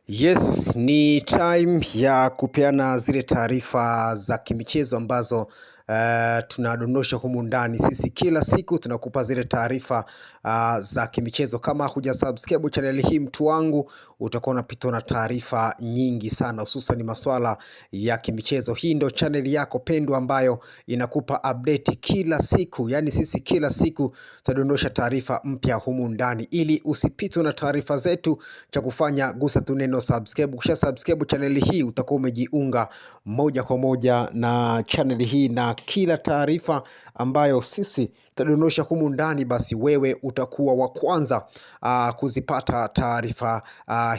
Yes, ni time ya kupeana zile taarifa za kimichezo ambazo tunadondosha humu ndani. Sisi kila siku tunakupa zile taarifa za kimichezo. Kama huja subscribe channel hii mtu wangu, utakuwa unapitwa na taarifa nyingi sana, hususan ni masuala ya kimichezo. Hii ndo channel yako pendwa ambayo inakupa update kila siku. Yani sisi kila siku tutadondosha taarifa mpya humu ndani. Ili usipitwe na taarifa zetu, cha kufanya gusa tu neno subscribe. Kisha subscribe channel hii, utakuwa umejiunga moja kwa moja na channel hii, na kila taarifa ambayo sisi tutadondosha humu ndani, basi wewe utakuwa wa kwanza kuzipata taarifa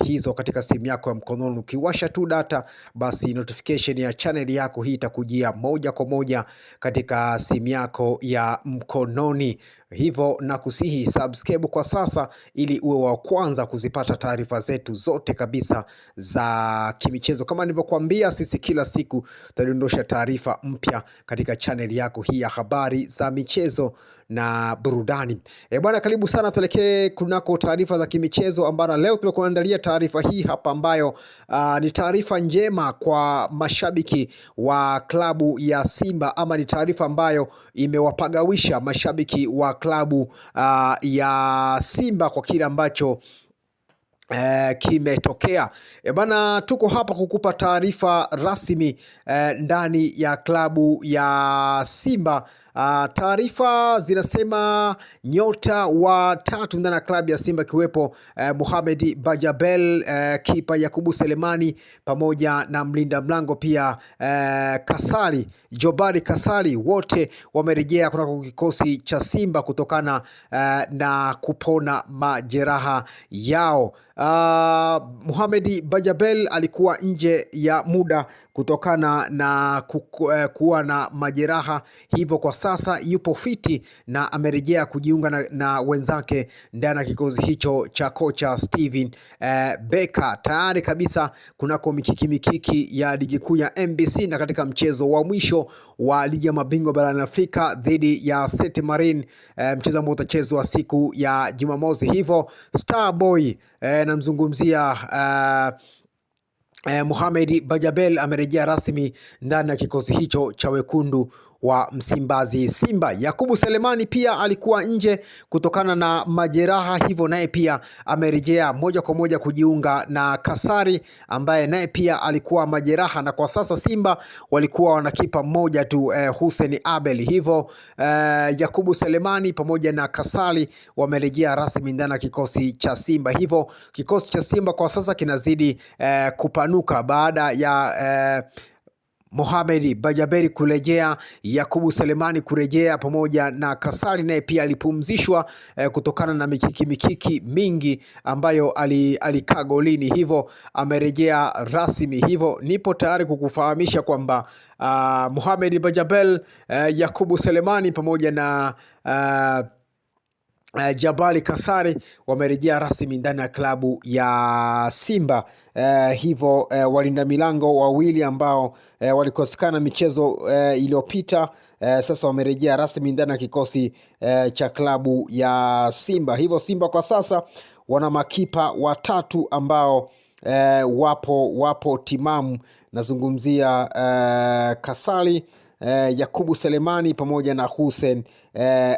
hizo katika simu yako ya mkononi. Ukiwasha tu data, basi notification ya channel yako hii itakujia moja kwa moja katika simu yako ya mkononi. Hivyo na kusihi subscribe kwa sasa, ili uwe wa kwanza kuzipata taarifa zetu zote kabisa za kimichezo. Kama nilivyokuambia, sisi kila siku tutadondosha taarifa mpya katika channel yako hii ya habari za michezo na burudani. Bwana, karibu sana, tuelekee kunako taarifa za kimichezo, ambapo leo tumekuandalia taarifa hii hapa ambayo ni taarifa njema kwa mashabiki wa klabu ya Simba, ama ni taarifa ambayo imewapagawisha mashabiki wa klabu ya Simba kwa kile ambacho kimetokea. Bana, tuko hapa kukupa taarifa rasmi ndani ya klabu ya Simba. Taarifa zinasema nyota wa tatu ndani ya klabu ya Simba kiwepo Mohamed Bajabel, kipa Yakubu Selemani, pamoja na mlinda mlango pia Kasali, Jobari Kasali, wote wamerejea kunako kikosi cha Simba kutokana na kupona majeraha yao. Mohamed Bajabel alikuwa nje ya muda kutokana na kuwa na majeraha, hivyo kwa sasa yupo fiti na amerejea kujiunga na wenzake ndani ya kikosi hicho cha kocha Steven Becker, tayari kabisa kunako mikiki ya ligi kuu ya MBC, na katika mchezo wa mwisho wa ligi ya mabingwa barani Afrika dhidi ya Stade Marine, mchezo ambao utachezwa siku ya Jumamosi. Hivyo Starboy namzungumzia Mohamed Bajabel amerejea rasmi ndani ya kikosi hicho cha wekundu wa Msimbazi Simba. Yakubu Selemani pia alikuwa nje kutokana na majeraha, hivyo naye pia amerejea moja kwa moja kujiunga na Kasari ambaye naye pia alikuwa majeraha, na kwa sasa Simba walikuwa wana kipa mmoja tu, Hussein Abel. Hivyo Yakubu Selemani pamoja na Kasari wamerejea rasmi ndani ya kikosi cha Simba. Hivyo kikosi cha Simba kwa sasa kinazidi kupanuka baada ya Mohamed Bajaberi kurejea, Yakubu Selemani kurejea, pamoja na Kasari naye pia alipumzishwa kutokana na mikiki mingi ambayo alikaa golini, hivyo amerejea rasmi. Hivyo nipo tayari kukufahamisha kwamba Mohamed Bajabel, Yakubu Selemani pamoja na Jabali Kasari wamerejea rasmi ndani ya klabu ya Simba. Hivyo walinda milango wawili ambao walikosekana michezo iliyopita, sasa wamerejea rasmi ndani ya kikosi cha klabu ya Simba. Hivyo Simba kwa sasa wana makipa watatu ambao wapo timamu. Nazungumzia Kasali, Yakubu Selemani pamoja na Hussein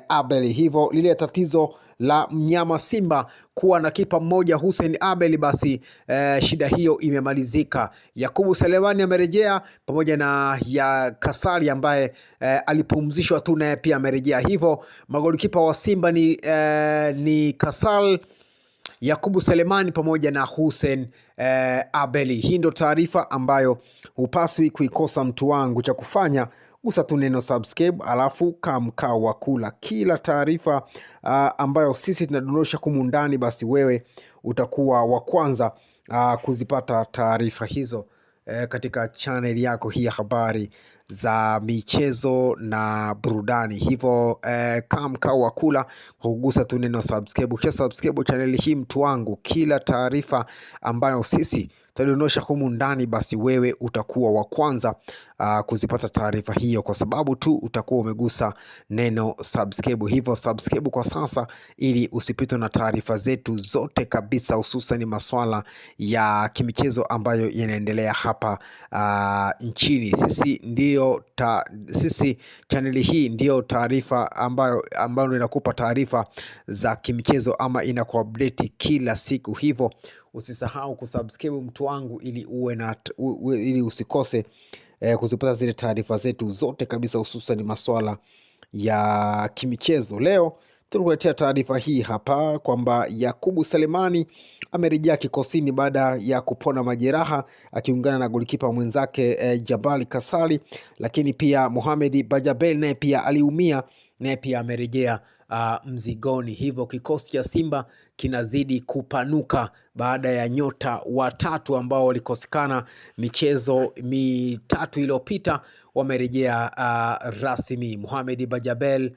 Abel. Hivyo lile tatizo la mnyama Simba kuwa na kipa mmoja Hussein Abel, basi shida hiyo imemalizika. Yakubu Selemani amerejea pamoja na ya Kasali ambaye alipumzishwa tu, naye pia amerejea. Hivyo magolikipa wa Simba ni Kasal, Yakubu Selemani pamoja na Hussein Abeli. Hii ndo taarifa ambayo hupaswi kuikosa mtu wangu. Cha kufanya gusa tu neno subscribe, alafu kamkaa wa kula kila taarifa ambayo sisi tunadondosha humu ndani, basi wewe utakuwa wa kwanza kuzipata taarifa hizo katika channel yako hii ya habari za michezo na burudani. Hivyo kamkaa wa kula kugusa tu neno subscribe. Kisha subscribe channel hii mtu wangu, kila taarifa ambayo sisi tutadondosha humu ndani, basi wewe utakuwa wa kwanza kuzipata taarifa hiyo, kwa sababu tu utakuwa umegusa neno subscribe. Hivyo subscribe kwa sasa ili usipitwe na taarifa zetu zote kabisa, hususan masuala ya kimichezo ambayo yanaendelea hapa nchini. Sisi chaneli hii ndio taarifa ambayo inakupa taarifa za kimichezo ama inakuupdate kila siku. Hivyo usisahau kusubscribe mtu wangu, ili usikose kuzipata zile taarifa zetu zote kabisa, hususan masuala ya kimichezo. Leo tunakuletea taarifa hii hapa kwamba Yakubu Selemani amerejea kikosini baada ya kupona majeraha, akiungana na golikipa mwenzake Jabali Kasali, lakini pia Mohamed Bajabel naye pia aliumia, naye pia amerejea mzigoni. Hivyo kikosi cha Simba kinazidi kupanuka baada ya nyota watatu ambao walikosekana michezo mitatu iliyopita wamerejea rasmi. Mohamed Bajabel,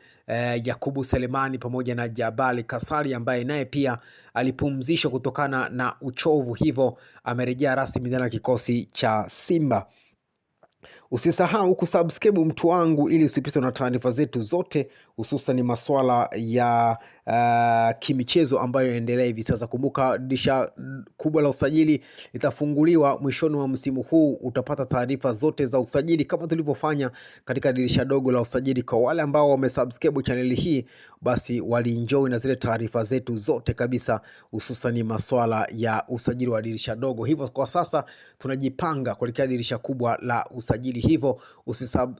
Yakubu Selemani pamoja na Jabali Kasali ambaye naye pia alipumzishwa kutokana na uchovu, hivyo amerejea rasmi ndani ya kikosi cha Simba. Usisahau kusubscribe mtu wangu ili usipitwe na taarifa zetu zote, hususan masuala ya kimichezo ambayo yaendelea hivi sasa. Kumbuka dirisha kubwa la usajili litafunguliwa mwishoni wa msimu huu. Utapata taarifa zote za usajili kama tulivyofanya katika dirisha dogo la usajili. Kwa wale ambao wamesubscribe channel hii, basi walienjoy na zile taarifa zetu zote kabisa, hususan masuala ya usajili wa dirisha dogo. Hivyo kwa sasa tunajipanga kuelekea dirisha kubwa la usajili. Hivyo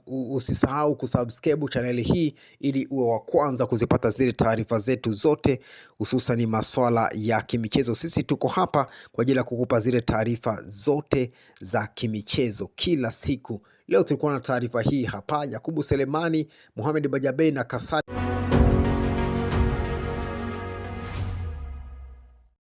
usisahau kusubscribe channel hii ili uwe wa kwanza kuzipata zile taarifa zetu zote, hususan masuala ya kimichezo. Sisi tuko hapa kwa ajili ya kukupa zile taarifa zote za kimichezo kila siku. Leo tulikuwa na taarifa hii hapa: Yakubu Selemani, Mohamed Bajabel na Kasali.